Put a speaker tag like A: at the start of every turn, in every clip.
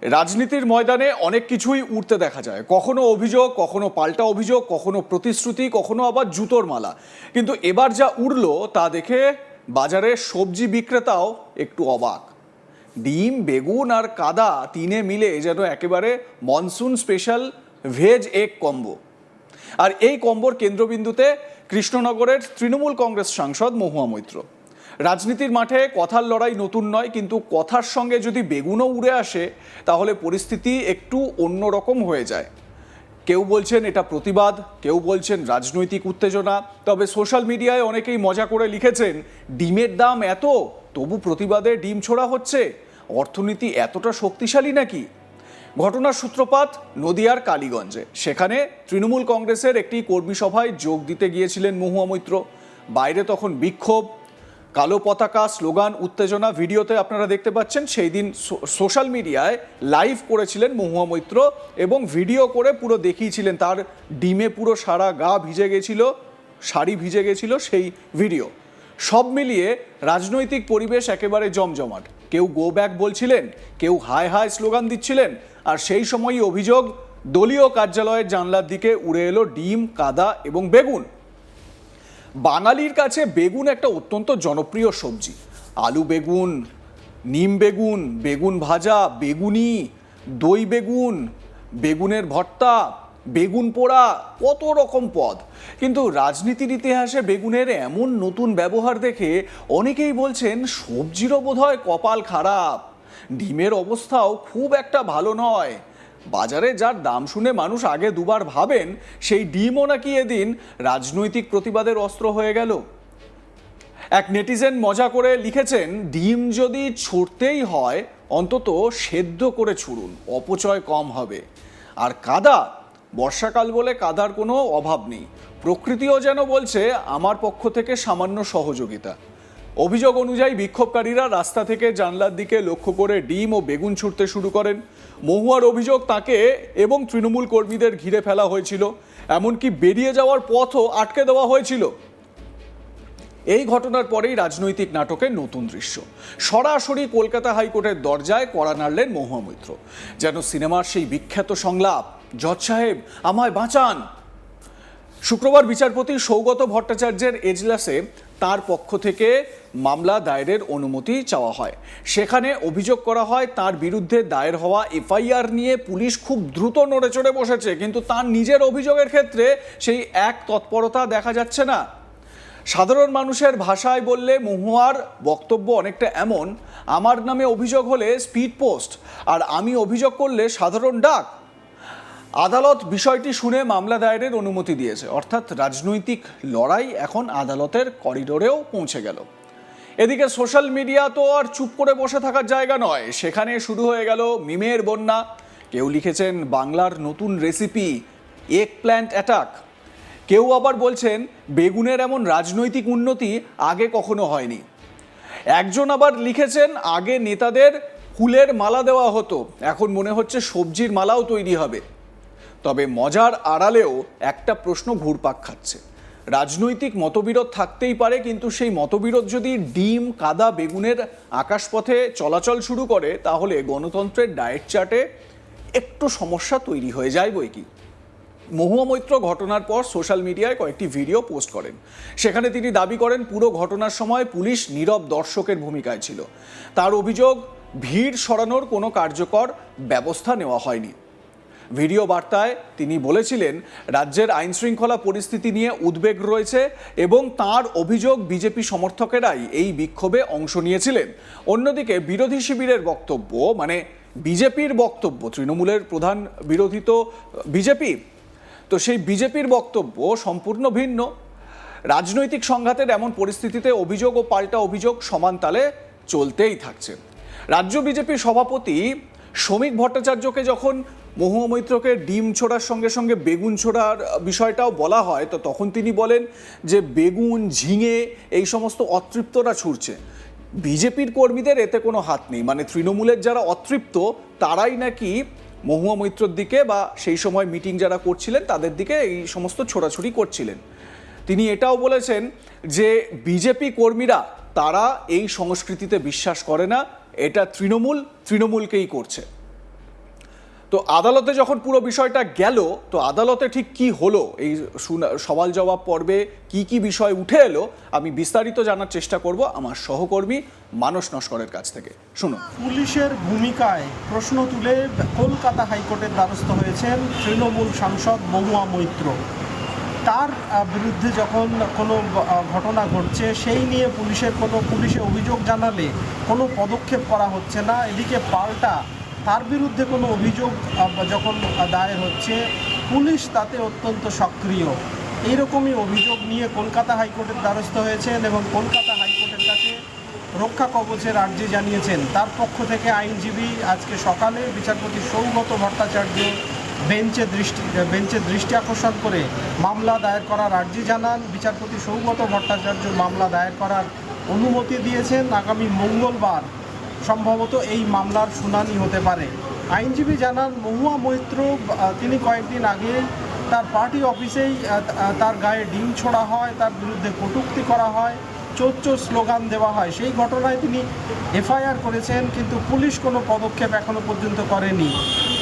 A: রাজনীতির ময়দানে অনেক কিছুই উঠতে দেখা যায়, কখনো অভিযোগ, কখনো পাল্টা অভিযোগ, কখনো প্রতিশ্রুতি, কখনো আবার জুতোর মালা। কিন্তু এবার যা উড়লো তা দেখে বাজারে সবজি বিক্রেতাও একটু অবাক। ডিম, বেগুন আর কাদা তিনে মিলে যেন একেবারে monsoon special veg egg combo. আর এই কম্বোর কেন্দ্রবিন্দুতে কৃষ্ণনগরের তৃণমূল কংগ্রেস সাংসদ মহুয়া মৈত্র। রাজনীতির মাঠে কথার লড়াই নতুন নয়, কিন্তু কথার সঙ্গে যদি বেগুনও উড়ে আসে তাহলে পরিস্থিতি একটু অন্যরকম হয়ে যায়। কেউ বলছেন এটা প্রতিবাদ, কেউ বলছেন রাজনৈতিক উত্তেজনা। তবে সোশ্যাল মিডিয়ায় অনেকেই মজা করে লিখেছেন, ডিমের দাম এত, তবু প্রতিবাদে ডিম ছোড়া হচ্ছে, অর্থনীতি এতটা শক্তিশালী নাকি? ঘটনার সূত্রপাত নদিয়ার কালীগঞ্জে। সেখানে তৃণমূল কংগ্রেসের একটি কর্মী সভায় যোগ দিতে গিয়েছিলেন মহুয়া মৈত্র। বাইরে তখন বিক্ষোভ, কালো পতাকা, স্লোগান, উত্তেজনা। ভিডিওতে আপনারা দেখতে পাচ্ছেন সেই দিন সোশ্যাল মিডিয়ায় লাইভ করেছিলেন মহুয়া মৈত্র এবং ভিডিও করে পুরো দেখিয়েছিলেন তার ডিমে পুরো সারা গা ভিজে গেছিল, শাড়ি ভিজে গেছিল সেই ভিডিও। সব মিলিয়ে রাজনৈতিক পরিবেশ একেবারে জমজমাট। কেউ গো ব্যাক বলছিলেন, কেউ হায় হায় স্লোগান দিচ্ছিলেন। আর সেই সময়ই অভিযোগ, দলীয় কার্যালয়ের জানলার দিকে উড়ে এলো ডিম, কাদা এবং বেগুন। বাঙালির কাছে বেগুন একটা অত্যন্ত জনপ্রিয় সবজি। আলু বেগুন, নিম বেগুন, বেগুন ভাজা, বেগুনি, দই বেগুন, বেগুনের ভর্তা, বেগুন পোড়া, কত রকম পদ। কিন্তু রাজনীতির ইতিহাসে বেগুনের এমন নতুন ব্যবহার দেখে অনেকেই বলছেন সবজিরও বোধহয় কপাল খারাপ, ডিমের অবস্থাও খুব একটা ভালো নয়। বাজারে যার দাম শুনে মানুষ আগে দুবার ভাবেন, সেই ডিমও নাকি এদিন রাজনৈতিক প্রতিবাদের অস্ত্র হয়ে গেল। এক নেটিজেন মজা করে লিখেছেন, ডিম যদি ছুঁড়তেই হয় অন্তত সেদ্ধ করে ছুড়ুন, অপচয় কম হবে। আর কাদা, বর্ষাকাল বলে কাদার কোনো অভাব নেই, প্রকৃতিও যেন বলছে আমার পক্ষ থেকে সামান্য সহযোগিতা। অভিযোগ অনুযায়ী বিক্ষোভকারীরা রাস্তা থেকে জানলার দিকে লক্ষ্য করে ডিম ও বেগুন ছুঁড়তে শুরু করেন। মহুয়ার অভিযোগ, তাকে এবং তৃণমূল কর্মীদের ঘিরে ফেলা হয়েছিল, এমনকি বেরিয়ে যাওয়ার পথও আটকে দেওয়া হয়েছিল। এই ঘটনার পরেই রাজনৈতিক নাটকের নতুন দৃশ্য। সরাসরি কলকাতা হাইকোর্টের দরজায় কড়া নাড়লেন মহুয়া মৈত্র। যেন সিনেমার সেই বিখ্যাত সংলাপ, জজ সাহেব আমায় বাঁচান। শুক্রবার বিচারপতি সৌগত ভট্টাচার্যের এজলাসে তার পক্ষ থেকে মামলা দায়েরের অনুমতি চাওয়া হয়। সেখানে অভিযোগ করা হয় তার বিরুদ্ধে দায়ের হওয়া এফআইআর নিয়ে পুলিশ খুব দ্রুত নড়ে চড়ে বসেছে, কিন্তু তার নিজের অভিযোগের ক্ষেত্রে সেই এক তৎপরতা দেখা যাচ্ছে না। সাধারণ মানুষের ভাষায় বললে মহুয়ার বক্তব্য অনেকটা এমন, আমার নামে অভিযোগ হলে স্পিড পোস্ট, আর আমি অভিযোগ করলে সাধারণ ডাক। আদালত বিষয়টি শুনে মামলা দায়েরের অনুমতি দিয়েছে, অর্থাৎ রাজনৈতিক লড়াই এখন আদালতের করিডোরেও পৌঁছে গেল। এদিকে সোশ্যাল মিডিয়া তো আর চুপ করে বসে থাকার জায়গা নয়, সেখানে শুরু হয়ে গেল মিমের বন্যা। কেউ লিখেছেন বাংলার নতুন রেসিপি, এগ প্ল্যান্ট অ্যাটাক। কেউ আবার বলছেন বেগুনের এমন রাজনৈতিক উন্নতি আগে কখনো হয়নি। একজন আবার লিখেছেন আগে নেতাদের ফুলের মালা দেওয়া হতো, এখন মনে হচ্ছে সবজির মালাও তৈরি হবে। তবে মজার আড়ালেও একটা প্রশ্ন ঘুরপাক খাচ্ছে। রাজনৈতিক মতবিরোধ থাকতেই পারে, কিন্তু সেই মতবিরোধ যদি ডিম, কাদা, বেগুনের আকাশপথে চলাচল শুরু করে তাহলে গণতন্ত্রের ডায়েট চার্টে একটু সমস্যা তৈরি হয়ে যায় বই কি। মহুয়া মৈত্র ঘটনার পর সোশ্যাল মিডিয়ায় কয়েকটি ভিডিও পোস্ট করেন। সেখানে তিনি দাবি করেন পুরো ঘটনার সময় পুলিশ নীরব দর্শকের ভূমিকায় ছিল। তার অভিযোগ, ভিড় সরানোর কোনো কার্যকর ব্যবস্থা নেওয়া হয়নি। ভিডিও বার্তায় তিনি বলেছিলেন রাজ্যের আইনশৃঙ্খলা পরিস্থিতি নিয়ে উদ্বেগ রয়েছে এবং তার অভিযোগ বিজেপি সমর্থকেরাই এই বিক্ষোভে অংশ নিয়েছিলেন। অন্যদিকে বিরোধী শিবিরের বক্তব্য, মানে বিজেপির বক্তব্য, তৃণমূলের প্রধান বিরোধী তো বিজেপি, তো সেই বিজেপির বক্তব্য সম্পূর্ণ ভিন্ন। রাজনৈতিক সংঘাতের এমন পরিস্থিতিতে অভিযোগ ও পাল্টা অভিযোগ সমান তালে চলতেই থাকছে। রাজ্য বিজেপির সভাপতি শ্রমিক ভট্টাচার্যকে যখন মহুয়া মৈত্রকে ডিম ছোড়ার সঙ্গে সঙ্গে বেগুন ছোড়ার বিষয়টাও বলা হয়, তো তখন তিনি বলেন যে বেগুন, ঝিঙে এই সমস্ত অতৃপ্তরা ছুড়ছে, বিজেপির কর্মীদের এতে কোনো হাত নেই। মানে তৃণমূলের যারা অতৃপ্ত তারাই নাকি মহুয়া মৈত্রর দিকে বা সেই সময় মিটিং যারা করছিলেন তাদের দিকে এই সমস্ত ছোড়াছুড়ি করছিলেন। তিনি এটাও বলেছেন যে বিজেপি কর্মীরা তারা এই সংস্কৃতিতে বিশ্বাস করে না, এটা তৃণমূলকেই করছে। তো আদালতে যখন পুরো বিষয়টা গেল, তো আদালতে ঠিক কি হলো, এই সওয়াল জবাব পর্বে কি কি বিষয় উঠে এলো, আমি বিস্তারিত জানার চেষ্টা করব আমার সহকর্মী মানস নস্করের কাছ থেকে। শুনুন।
B: পুলিশের ভূমিকায় প্রশ্ন তুলে কলকাতা হাইকোর্টের দ্বারস্থ হয়েছেন তৃণমূল সাংসদ মহুয়া মৈত্র। তার বিরুদ্ধে যখন কোনো ঘটনা ঘটছে সেই নিয়ে পুলিশে অভিযোগ জানালে কোনো পদক্ষেপ করা হচ্ছে না, এদিকে পাল্টা তার বিরুদ্ধে কোনো অভিযোগ যখন দায়ের হচ্ছে পুলিশ তাতে অত্যন্ত সক্রিয়। এইরকমই অভিযোগ নিয়ে কলকাতা হাইকোর্টের দ্বারস্থ হয়েছেন এবং কলকাতা হাইকোর্টের কাছে রক্ষা কবচের আর্জি জানিয়েছেন। তার পক্ষ থেকে আইনজীবী আজকে সকালে বিচারপতি সৌগত ভট্টাচার্য বেঞ্চে দৃষ্টি আকর্ষণ করে মামলা দায়ের করার আর্জি জানান। বিচারপতি সৌগত ভট্টাচার্য মামলা দায়ের করার অনুমতি দিয়েছেন। আগামী মঙ্গলবার সম্ভবত এই মামলার শুনানি হতে পারে। আইনজীবী জানান, মহুয়া মৈত্র তিনি কয়েকদিন আগে তার পার্টি অফিসেই তার গায়ে ডিম ছোড়া হয়, তার বিরুদ্ধে কটূক্তি করা হয়, চোর চোর স্লোগান দেওয়া হয়। সেই ঘটনায় তিনি এফআইআর করেছেন, কিন্তু পুলিশ কোনো পদক্ষেপ এখনো পর্যন্ত করেনি।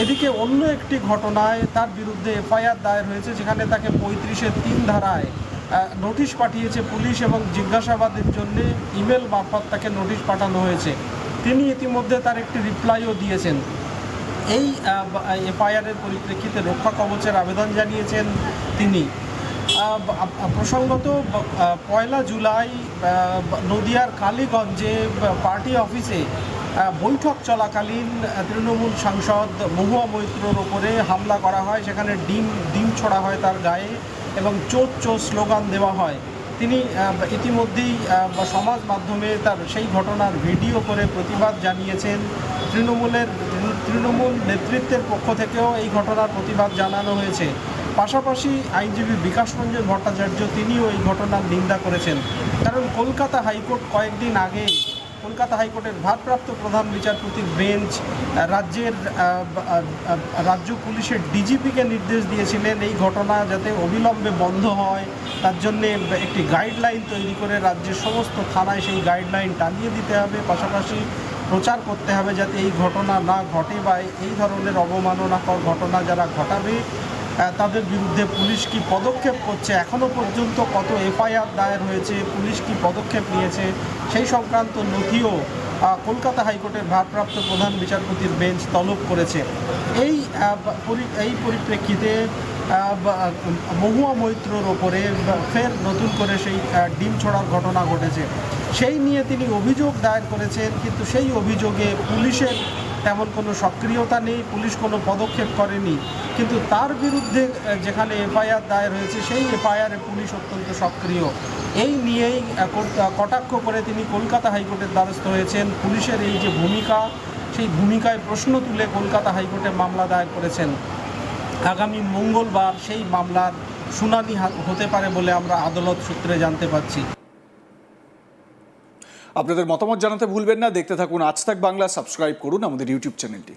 B: এদিকে অন্য একটি ঘটনায় তার বিরুদ্ধে এফআইআর দায়ের হয়েছে, যেখানে তাকে 35-3 ধারায় নোটিশ পাঠিয়েছে পুলিশ এবং জিজ্ঞাসাবাদের জন্য ইমেল মারফত তাকে নোটিশ পাঠানো হয়েছে। তিনি ইতিমধ্যে তার একটি রিপ্লাইও দিয়েছেন। এই এফআইআরের পরিপ্রেক্ষিতে রক্ষা কবচের আবেদন জানিয়েছেন তিনি। প্রসঙ্গত 1 জুলাই নদিয়ার কালীগঞ্জে পার্টি অফিসে বৈঠক চলাকালীন তৃণমূল সাংসদ মহুয়া মৈত্রর ওপরে হামলা করা হয়। সেখানে ডিম ছোড়া হয় তার গায়ে এবং চোর চোর স্লোগান দেওয়া হয়। তিনি ইতিমধ্যেই সমাজ মাধ্যমে তার সেই ঘটনার ভিডিও করে প্রতিবাদ জানিয়েছেন। তৃণমূল নেতৃত্বের পক্ষ থেকেও এই ঘটনার প্রতিবাদ জানানো হয়েছে। পাশাপাশি আইনজীবী বিকাশ রঞ্জন ভট্টাচার্য তিনিও এই ঘটনার নিন্দা করেছেন। কারণ কলকাতা হাইকোর্ট কয়েকদিন আগে কলকাতা হাইকোর্টের ভারপ্রাপ্ত প্রধান বিচারপতির বেঞ্চ রাজ্য পুলিশের ডিজিপিকে নির্দেশ দিয়েছিলেন এই ঘটনা যাতে অবিলম্বে বন্ধ হয়, তার জন্যে একটি গাইডলাইন তৈরি করে রাজ্যের সমস্ত থানায় সেই গাইডলাইন টাঙিয়ে দিতে হবে। পাশাপাশি প্রচার করতে হবে যাতে এই ঘটনা না ঘটে বা এই ধরনের অবমাননাকর ঘটনা যারা ঘটাবে তাদের বিরুদ্ধে পুলিশ কি পদক্ষেপ করছে, এখনও পর্যন্ত কত এফআইআর দায়ের হয়েছে, পুলিশ কি পদক্ষেপ নিয়েছে, সেই সংক্রান্ত নথিও কলকাতা হাইকোর্টের ভারপ্রাপ্ত প্রধান বিচারপতির বেঞ্চ তলব করেছে। এই পরিপ্রেক্ষিতে মহুয়া মৈত্রর ওপরে ফের নতুন করে সেই ডিম ছোড়ার ঘটনা ঘটেছে। সেই নিয়ে তিনি অভিযোগ দায়ের করেছেন, কিন্তু সেই অভিযোগে পুলিশের তেমন কোনো সক্রিয়তা নেই, পুলিশ কোনো পদক্ষেপ করেনি। কিন্তু তার বিরুদ্ধে যেখানে এফআইআর দায়ের হয়েছে সেই এফআইআরে পুলিশ অত্যন্ত সক্রিয়। এই নিয়েই কটাক্ষ করে তিনি কলকাতা হাইকোর্টের দ্বারস্থ হয়েছেন। পুলিশের এই যে ভূমিকা, সেই ভূমিকায় প্রশ্ন তুলে কলকাতা হাইকোর্টে মামলা দায়ের করেছেন। আগামী মঙ্গলবার সেই মামলার শুনানি হতে পারে বলে আমরা আদালত সূত্রে জানতে পারছি।
A: আপনাদের মতামত জানাতে ভুলবেন না। দেখতে থাকুন আজ তাক বাংলা, সাবস্ক্রাইব করুন আমাদের ইউটিউব চ্যানেলটি।